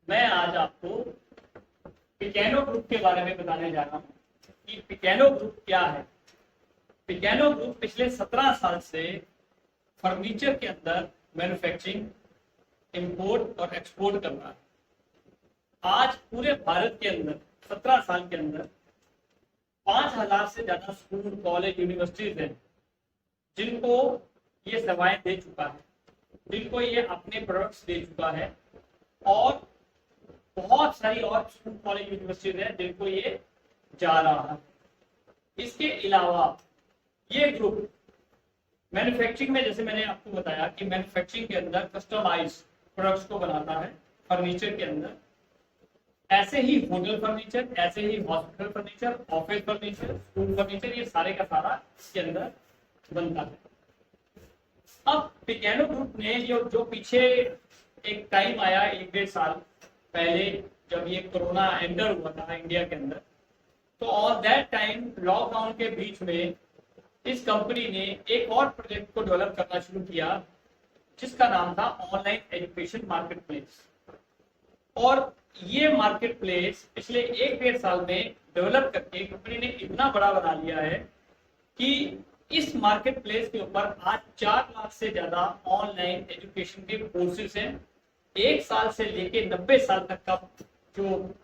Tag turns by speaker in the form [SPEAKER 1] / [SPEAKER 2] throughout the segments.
[SPEAKER 1] मैं आज आपको पिकैनो ग्रुप के बारे में बताने जा रहा हूँ कि पिकैनो ग्रुप क्या है। पिकैनो ग्रुप पिछले 17 साल से फर्नीचर के अंदर मैन्युफैक्चरिंग, इंपोर्ट और एक्सपोर्ट कर रहा है। आज पूरे भारत के अंदर 17 साल के अंदर 5,000 से ज्यादा स्कूल, कॉलेज, यूनिवर्सिटीज हैं जिनको ये सेवाएं दे चुका है, जिनको ये अपने प्रोडक्ट्स दे चुका है, और बहुत सारी और स्कूल, कॉलेज, यूनिवर्सिटीज हैं जिनको ये जा रहा है। इसके अलावा ये ग्रुप मैन्युफैक्चरिंग में, जैसे मैंने आपको बताया कि मैन्युफैक्चरिंग के अंदर कस्टमाइज प्रोडक्ट्स को बनाता है फर्नीचर के अंदर। ऐसे ही होटल फर्नीचर, ऐसे ही hospital furniture, office furniture, school furniture, ये सारे का सारा इसके अंदर बनता है। अब पिकैनो ग्रुप ने जो पीछे एक टाइम आया 1-1.5 साल पहले, जब ये कोरोना एंटर हुआ था इंडिया के अंदर, तो ऑन दैट टाइम लॉकडाउन के बीच में इस कंपनी ने एक और प्रोजेक्ट को डेवलप करना शुरू किया जिसका नाम था ऑनलाइन एजुकेशन मार्केट प्लेस। और ये मार्केट प्लेस पिछले 1-1.5 साल में डेवलप करके कंपनी ने इतना बड़ा बना लिया है कि इस मार्केट प्लेस के ऊपर आज 4 लाख से ज्यादा ऑनलाइन एजुकेशन के कोर्सेज हैं। 1 साल से लेके 90 साल तक का जो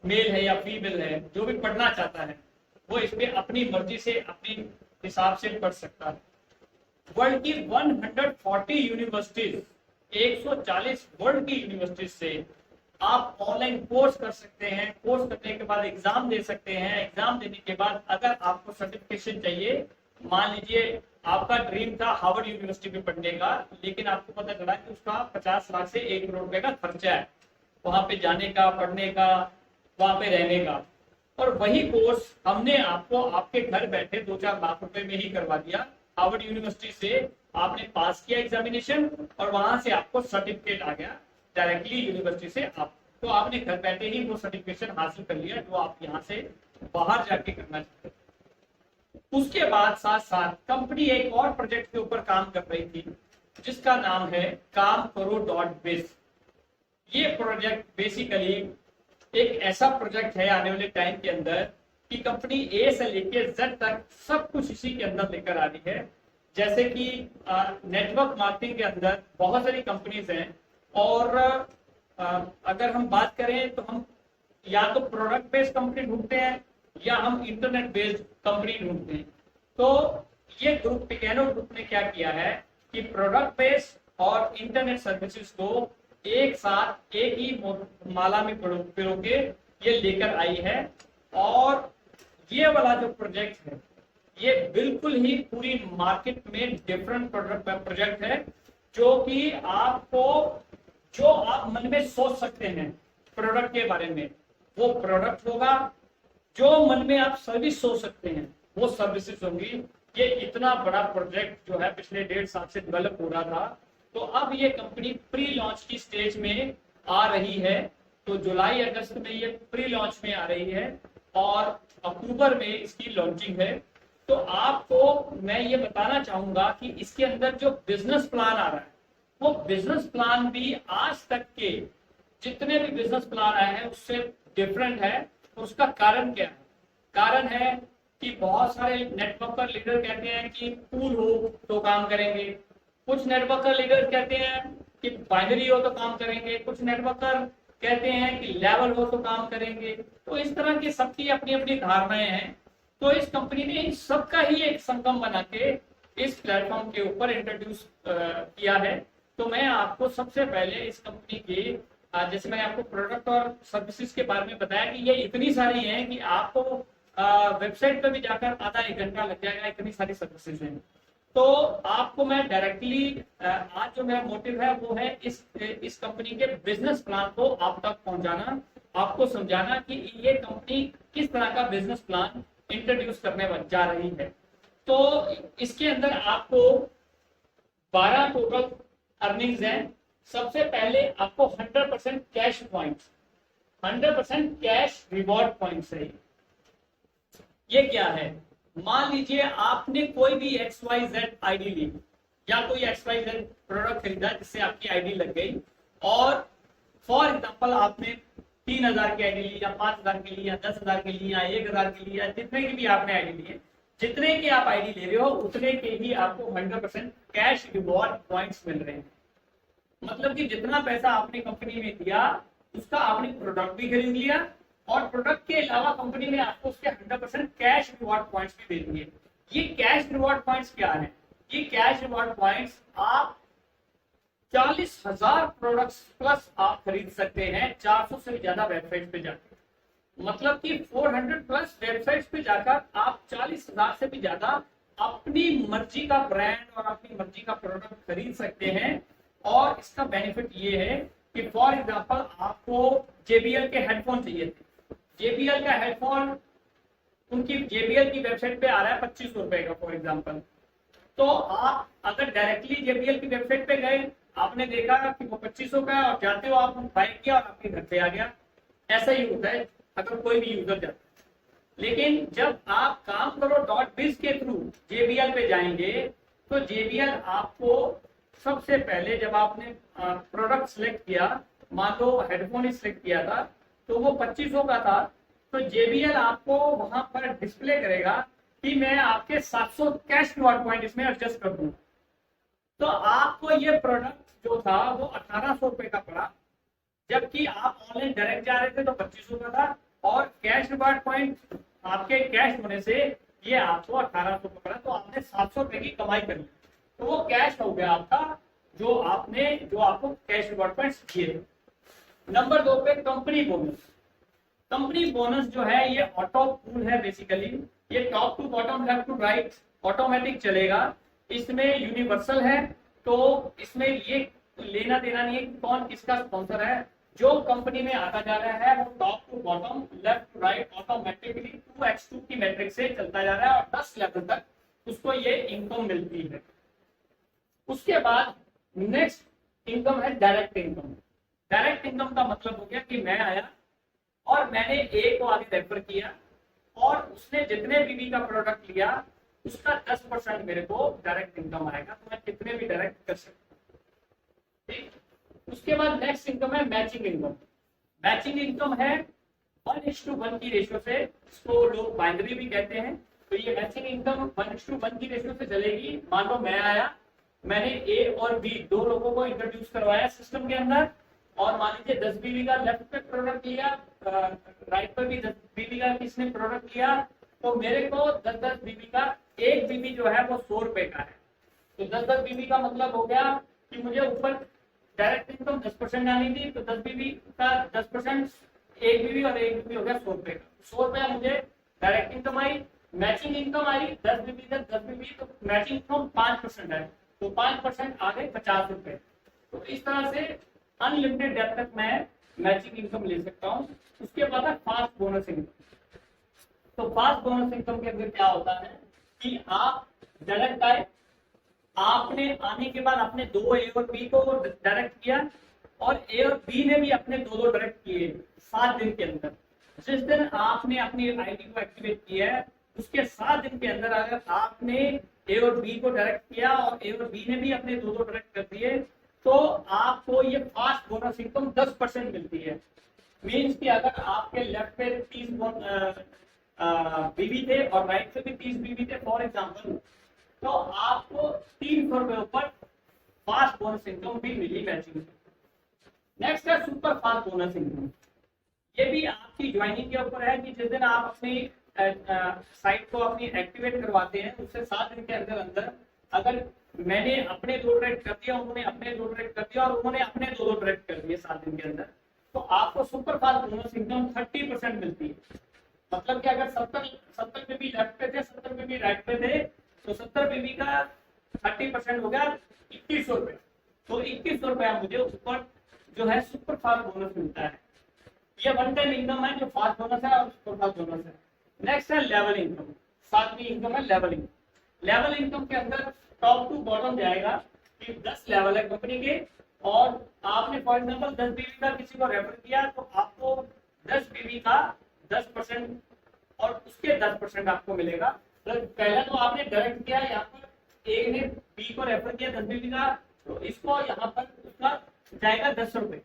[SPEAKER 1] मेल है या फीमेल है, जो भी पढ़ना चाहता है, वो इसमें अपनी मर्जी से, अपनी हिसाब से पढ़ सकता है। वर्ल्ड की 140 यूनिवर्सिटीज, 140 वर्ल्ड की यूनिवर्सिटीज से आप ऑनलाइन कोर्स कर सकते हैं। कोर्स करने के बाद एग्जाम दे सकते हैं। एग्जाम देने के बाद अगर आपको सर्टिफिकेशन चाहिए, मान लीजिए आपका ड्रीम था हार्वर्ड यूनिवर्सिटी में पढ़ने का, लेकिन आपको पता चला कि उसका 50 लाख से 1 करोड़ रुपए का खर्चा है वहां पे जाने का, पढ़ने का, वहां पे रहने का। और वही कोर्स हमने आपको आपके घर बैठे 2-4 लाख रुपए में ही करवा दिया। हार्वर्ड यूनिवर्सिटी से आपने पास किया एग्जामिनेशन और वहां से आपको सर्टिफिकेट आ गया डायरेक्टली यूनिवर्सिटी से। आप तो आपने घर बैठे ही वो सर्टिफिकेशन हासिल कर लिया जो आप यहाँ से बाहर जाके करना चाहते हैं। उसके बाद साथ साथ कंपनी एक और प्रोजेक्ट के ऊपर काम कर रही थी जिसका नाम है काम करो .biz। ये प्रोजेक्ट बेसिकली एक ऐसा प्रोजेक्ट है आने वाले टाइम के अंदर कि कंपनी ए से लेके जेड तक सब कुछ इसी के अंदर लेकर आ रही है। जैसे कि नेटवर्क मार्केटिंग के अंदर बहुत सारी कंपनीज हैं, और अगर हम बात करें तो हम या तो प्रोडक्ट बेस्ड कंपनी ढूंढते हैं या हम इंटरनेट बेस्ड कंपनी ढूंढते हैं। तो ये ग्रुप, पिकैनो ग्रुप ने क्या किया है कि प्रोडक्ट बेस्ड और इंटरनेट सर्विसेज को एक साथ एक ही माला में पिरो के ये लेकर आई है। और ये वाला जो प्रोजेक्ट है ये बिल्कुल ही पूरी मार्केट में डिफरेंट प्रोजेक्ट है, जो कि आपको, जो आप मन में सोच सकते हैं प्रोडक्ट के बारे में, वो प्रोडक्ट होगा। जो मन में आप सर्विस सोच सकते हैं वो सर्विसेज होंगी। ये इतना बड़ा प्रोजेक्ट जो है पिछले 1.5 साल से डेवलप हो रहा था, तो अब ये कंपनी प्री लॉन्च की स्टेज में आ रही है। तो जुलाई अगस्त में ये प्री लॉन्च में आ रही है और अक्टूबर में इसकी लॉन्चिंग है। तो आपको मैं ये बताना चाहूंगा कि इसके अंदर जो बिजनेस प्लान आ रहा है वो बिजनेस प्लान भी आज तक के जितने भी बिजनेस प्लान आए हैं उससे डिफरेंट है। उसका कारण क्या है? कारण है कि बहुत सारे नेटवर्कर लीडर कहते हैं कि पूल हो तो काम करेंगे, कुछ नेटवर्कर लीडर कहते हैं कि बाइनरी हो तो काम करेंगे, कुछ नेटवर्कर कहते हैं कि लेवल हो तो काम करेंगे। तो इस तरह की सबकी अपनी अपनी धारणाएं हैं। तो इस कंपनी ने इन सबका ही एक संगम बना के इस प्लेटफॉर्म के ऊपर इंट्रोड्यूस किया है। तो मैं आपको सबसे पहले इस कंपनी के, जैसे मैंने आपको प्रोडक्ट और सर्विसेज के बारे में बताया कि ये इतनी सारी हैं कि आपको वेबसाइट पे भी जाकर आधा 1 घंटा लग जाएगा, इतनी सारी सर्विसेज हैं। तो आपको मैं डायरेक्टली आज जो मेरा मोटिव है वो है इस कंपनी के बिजनेस प्लान को आप तक पहुंचाना, आपको समझाना कि ये कंपनी किस तरह का बिजनेस प्लान इंट्रोड्यूस करने जा रही है। तो इसके अंदर आपको 12 टोटल अर्निंग्स हैं। सबसे पहले आपको 100% cash points, 100% cash reward points है। ये क्या है? मान लीजिए आपने कोई भी XYZ आईडी ली या कोई XYZ प्रोडक्ट खरीदा जिससे आपकी आईडी लग गई, और फॉर एग्जाम्पल आपने 3,000 की आईडी ली या 5,000 की ली या 10,000 की ली या 1,000 की ली या जितने की भी आपने आईडी ली है, जितने की आप आईडी ले रहे हो उतने के ही आपको 100% कैश रिवॉर्ड पॉइंट्स मिल रहे हैं। मतलब कि जितना पैसा आपने कंपनी में दिया उसका आपने प्रोडक्ट भी खरीद लिया और प्रोडक्ट के अलावा कंपनी ने आपको उसके 100% कैश रिवॉर्ड पॉइंट्स भी दे दिए। ये कैश रिवॉर्ड पॉइंट्स क्या है? ये कैश रिवॉर्ड पॉइंट्स आप 40,000 प्रोडक्ट्स प्लस आप खरीद सकते हैं 400 से भी ज्यादा वेबसाइट पे जाकर। मतलब कि 400 प्लस वेबसाइट्स पे जाकर आप 40,000 से भी ज्यादा अपनी मर्जी का ब्रांड और अपनी मर्जी का प्रोडक्ट खरीद सकते हैं। और इसका बेनिफिट ये है कि फॉर एग्जांपल आपको JBL के हेडफोन चाहिए थे, JBL का हेडफोन उनकी JBL की वेबसाइट पे आ रहा है 2500 रुपए का फॉर एग्जांपल। तो आप अगर डायरेक्टली JBL की वेबसाइट पे गए, आपने देखा कि वो 2500 का है और जाते हो आप बाय किया और आपके घर पे आ गया। ऐसा ही होता है अगर कोई भी यूजर जाता है। लेकिन जब आप काम करो .biz के थ्रू JBL पे जाएंगे तो JBL आपको सबसे पहले जब आपने प्रोडक्ट सिलेक्ट किया, मान लो हेडफोन ही सिलेक्ट किया था तो वो 2500 का था, तो JBL आपको वहां पर डिस्प्ले करेगा कि मैं आपके 700 कैश रिवॉर्ड पॉइंट इसमें एडजस्ट कर दूंगा। तो आपको ये प्रोडक्ट जो था वो 1,800 रुपए का पड़ा, जबकि आप ऑनलाइन डायरेक्ट जा रहे थे तो 2500 का था और कैश रिवॉर्ड पॉइंट आपके कैश होने से ये आपको 1,800 का पड़ा। तो आपने 700 रुपए की कमाई कर ली। तो वो कैश हो गया आपका जो आपको कैश रिवॉर्ड पॉइंट्स दिए। नंबर 2 पे कंपनी बोनस। कंपनी बोनस जो है ये ऑटो पूल है बेसिकली। ये top to bottom left to right automatic चलेगा। इसमें यूनिवर्सल है, तो इसमें ये लेना देना नहीं है कौन किसका स्पॉन्सर है। जो कंपनी में आता जा रहा है वो top to bottom left to right automatically 2x2 की मैट्रिक्स से चलता जा रहा है और 10 लेवल तक उसको ये इनकम मिलती है। उसके बाद नेक्स्ट इनकम है डायरेक्ट इनकम। डायरेक्ट इनकम का मतलब हो गया कि मैं आया और मैंने ए को आगे रेफर किया और उसने जितने बीबी का प्रोडक्ट लिया उसका 10% मेरे को डायरेक्ट इनकम आएगा। तो मैं कितने भी डायरेक्ट कर सकता हूँ, ठीक। उसके बाद नेक्स्ट इनकम है मैचिंग इनकम। मैचिंग इनकम है 1:1 की रेशियो से, इसको लोग बाइनरी भी कहते हैं। तो ये मैचिंग इनकम 1:1 की रेशियो से चलेगी। मान लो मैं आया, मैंने ए और बी दो लोगों को इंट्रोड्यूस करवाया सिस्टम के अंदर और मान लीजिए 10 बीबी का लेफ्ट पे प्रोडक्ट लिया, राइट पे भी 10 बीबी का किसने प्रोडक्ट लिया, तो मेरे को 10-10 बीबी का एक बीबी जो है वो 100 रुपए का है। तो 10-10 बीबी का मतलब हो गया कि मुझे ऊपर डायरेक्ट इनकम 10% आनी थी, तो 10 बीबी का 10% एक बीबी और एक बीबी हो गया 100 रुपए का। 100 रुपया मुझे डायरेक्ट इनकम आई। मैचिंग इनकम आई 10 बीबी तक 10 बीबी, तो मैचिंग इनकम 5% है, तो 5% आ गए 50 रुपए। तो इस तरह से अनलिमिटेड डेप्थ तक मैं मैचिंग इनकम ले सकता हूँ। उसके बाद है फास्ट बोनस इनकम। तो फास्ट बोनस इनकम के अंदर क्या होता है कि आप डायरेक्ट आए, आपने आने के बाद आपने 2 ए और बी को डायरेक्ट किया और ए और बी ने भी अपने 2 डायरेक्ट किए 7 दिन के अंदर। जिस दिन आपने अपनी आईडी को एक्टिवेट किया है उसके 7 दिन के अंदर अगर आपने ए और बी को डायरेक्ट किया और ए और बी ने भी अपने 2 डायरेक्ट कर दिए तो आपको ये फास्ट बोनस इनकम 10% मिलती है। मीन्स कि अगर आपके लेफ्ट पे 30 बीबी थे और राइट पे भी 30 बीबी थे फॉर एग्जांपल, तो आपको 300 रुपए ऊपर फास्ट बोनस इनकम भी मिली मैचिंग। नेक्स्ट है सुपर फास्ट बोनस इनकम। ये भी आपकी ज्वाइनिंग के ऊपर है कि जिस दिन आप अपनी साइट को अपनी एक्टिवेट करवाते हैं उससे 7 दिन के अंदर अंदर अगर मैंने अपने 2 डायरेक्ट कर दिया, उन्होंने अपने 2 डायरेक्ट कर दिया और उन्होंने अपने 2 डायरेक्ट कर दिए 7 दिन के अंदर, तो आपको सुपर फास्ट बोनस इनकम 30% मिलती है। मतलब कि अगर 70 बीबी लेफ्ट पे थे 70 बीबी राइट पे थे तो 70 बीबी का 30% हो गया 2100 रुपए। तो 2100 रुपया मुझे ऊपर जो है सुपर फास्ट बोनस मिलता है। ये वन टाइम इनकम है जो फास्ट बोनस है और सुपर फास्ट बोनस है। नेक्स्ट है लेवल इनकम। 7वीं इनकम है लेवल इनकम। लेवल इनकम के अंदर टॉप टू बॉटम जाएगा कि 10 लेवल है कंपनी के और आपने फॉर एग्जांपल 10 बीबी का किसी को रेफर किया तो आपको 10 बीबी का 10% और उसके 10% आपको मिलेगा। तो पहले तो आपने डायरेक्ट किया, यहाँ पर ए ने बी को रेफर किया 10 बीबी का, तो इसको यहाँ पर उसका जाएगा 10 रुपए।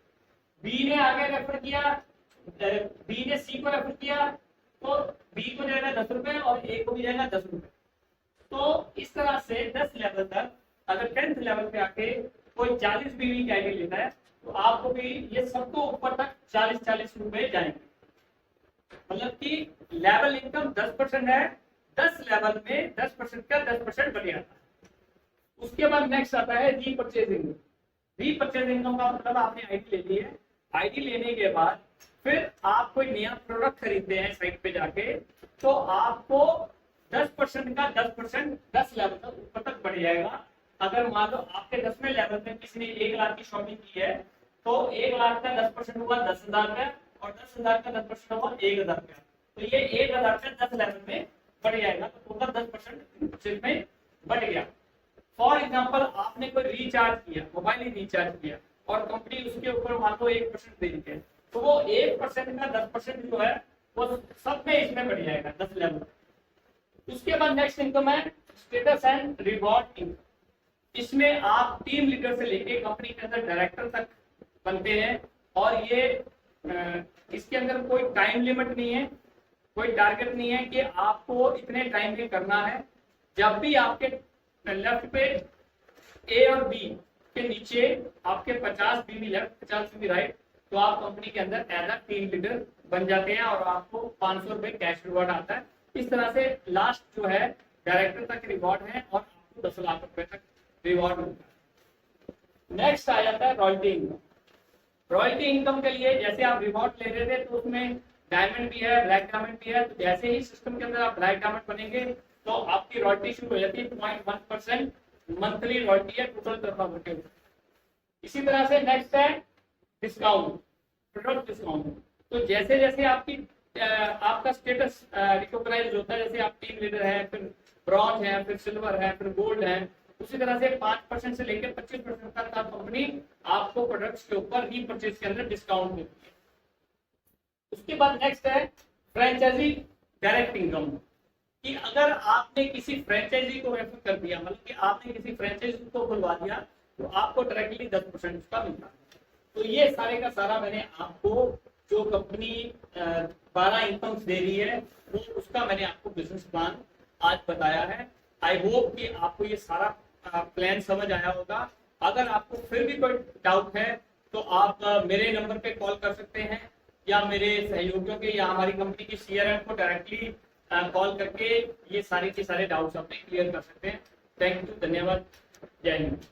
[SPEAKER 1] बी ने आगे रेफर किया, बी ने सी को रेफर किया, तो बी को जाएगा 10 रुपए और ए को भी जाएगा 10 रुपए। तो इस तरह से 10 लेवल तक, अगर 10th लेवल पे आके कोई 40 बीवी की आईडी लेता है तो आपको भी ये सबको ऊपर तक 40-40 रुपए जाएंगे। मतलब कि लेवल इनकम 10% है, 10 लेवल में 10% का 10% बढ़ जाता है। उसके बाद नेक्स्ट आता है रीपरचेजिंग। रीपरचेजिंग का मतलब आपने आईडी ले ली है, आईडी लेने के बाद फिर आप कोई नया प्रोडक्ट खरीदते हैं साइट पे जाके, तो आपको 10% का 10% 10 लेवल तक ऊपर तक बढ़ जाएगा। अगर मान लो आपके 10वें लेवल में किसी ने 1 लाख की शॉपिंग की है, तो 1 लाख का 10% हुआ 10,000 रुपया और 10,000 का 10% हुआ 1,000 रुपया। तो ये 1,000 का 10 लेवल में बढ़ जाएगा, तो टोटल 10% में बढ़ गया। फॉर एग्जाम्पल आपने कोई रिचार्ज किया, मोबाइल ही रिचार्ज किया और कंपनी उसके ऊपर मान लो 1% दे रही है, तो वो 1% का 10% जो है वो सब में इसमें बढ़ जाएगा 10 लेवल। उसके बाद नेक्स्ट इनकम है स्टेटस एंड रिवॉर्ड इनकम। इसमें आप टीम लीडर से लेके कंपनी के अंदर डायरेक्टर तक बनते हैं और ये इसके अंदर कोई टाइम लिमिट नहीं है, कोई टारगेट नहीं है कि आपको इतने टाइम में करना है। जब भी आपके लेफ्ट पे ए और बी के नीचे आपके 50 बीवी लेफ्ट 50 बीवी राइट, तो आप कंपनी के अंदर एज अ टीम लीडर बन जाते हैं और आपको 500 रुपए कैश रिवॉर्ड आता है। इस तरह से लास्ट जो है डायरेक्टर तक रिवॉर्ड है और आपको 10 लाख रुपए तक रिवॉर्ड मिलता है। नेक्स्ट आ जाता है रॉयल्टी इनकम। रॉयल्टी इनकम के लिए जैसे आप रिवॉर्ड ले रहे थे तो उसमें डायमंड भी है, ब्लैक डायमंड भी है, तो जैसे ही सिस्टम के अंदर आप ब्लैक डायमंड बनेंगे तो आपकी रॉयल्टी शुरू हो जाती है। 0.1% मंथली रॉयल्टी है टोटल टर्नओवर के ऊपर। इसी तरह से नेक्स्ट है डिस्काउंट, प्रोडक्ट डिस्काउंट। तो जैसे जैसे आपका स्टेटस रिकॉग्नाइज होता है, जैसे आप टीम लीडर है, फिर ब्रॉन्ज है, फिर सिल्वर है, फिर गोल्ड है, उसी तरह से 5% से लेकर 25% तक कंपनी आपको प्रोडक्ट्स के ऊपर रीपरचेज के अंदर डिस्काउंट देती है। उसके बाद नेक्स्ट है फ्रेंचाइजी डायरेक्ट इनकम, कि अगर आपने किसी फ्रेंचाइजी को रेफर कर दिया, मतलब कि आपने किसी फ्रेंचाइजी को खुलवा दिया, तो आपको डायरेक्टली 10% उसका मिलता है। तो ये सारे का सारा मैंने आपको जो कंपनी 12 इनकम्स दे रही है वो उसका मैंने आपको बिजनेस प्लान आज बताया है। आई होप कि आपको ये सारा प्लान समझ आया होगा। अगर आपको फिर भी कोई डाउट है तो आप मेरे नंबर पे कॉल कर सकते हैं या मेरे सहयोगियों के या हमारी कंपनी की सीआरएम को डायरेक्टली कॉल करके ये सारे के सारे डाउट्स अपने क्लियर कर सकते हैं। थैंक यू, धन्यवाद, जय हिंद।